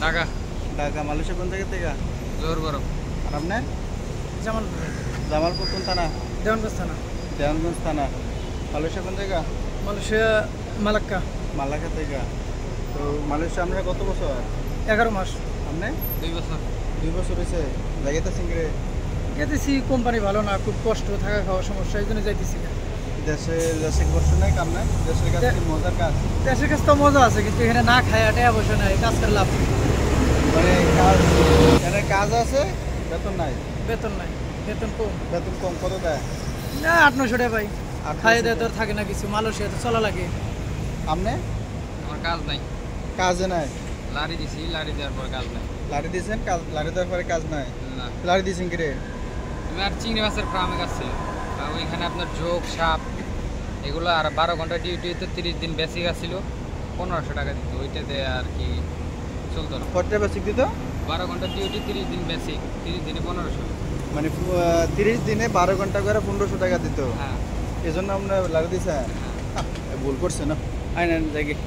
Dhaka. Dhaka. Malaysia কোন জায়গা থেকে? জোর বরফ। আর আপনি? জামালপুর। জামালপুর কোন থানা? দেওয়ানগঞ্জ থানা। দেওয়ানগঞ্জ থানা। মালয়েশিয়া কোন জায়গা? Malaysia Malacca. মালাক্কা থেকে। তো মালয়েশিয়া আমরা কত বছর? 11 মাস। আপনি? 2 বছর। 2 বছর হয়েছে। জায়গাতে সিঙ্গরে গেতেছি, কোম্পানি ভালো না, খুব কষ্ট, থাকা খাওয়ার সমস্যা, এই জন্য যাইতেছি না। দেশে কষ্ট নাই, কাম নাই। দেশের কাছে কি মজার কাজ? দেশের কাছে তো মজা আছে, কিন্তু এখানে না খায় টাকা পয়সা নাই, কাজ করে লাভ নেই। মানে কাজ, এখানে কাজ আছে, বেতন নাই। বেতন নাই, বেতন কম। বেতন কম, কত দেয়? না 800-900 টাকা পাই। 800 খাইয়ে দেয় তোর থাকে না কিছু, মালয়েশিয়া তো চলা লাগে। আপনি? আমার কাজ নাই। কাজে নাই। লারি দিছি, লারি দেওয়ার পর কাজ নাই। লাড়ি দিয়েছেন, কাজ লাড়ি দেওয়ার পরে কাজ নাই। না। লাড়ি দিয়েছেন কি রে? তুমি আর চিংড়ি মাছের ফার্মে কাজ ছিল। আর ওইখানে আপনার ঝোঁক, সাপ এগুলো, আর 12 ঘন্টা ডিউটিতে 30 দিন বেসিক আসছিল, 1500 টাকা দিত। ওইটাতে আর কি চলতো না। কয়টা বেসিক দিত? 12 ঘন্টা ডিউটি, 30 দিন বেসিক, 30 দিনে 1500। মানে 30 দিনে 12 ঘন্টা করে 1500 টাকা দিত। হ্যাঁ। এই জন্য আমরা লাড়ি দিয়েছেন। হ্যাঁ। ভুল করছে না। আইন আইন জায়গায়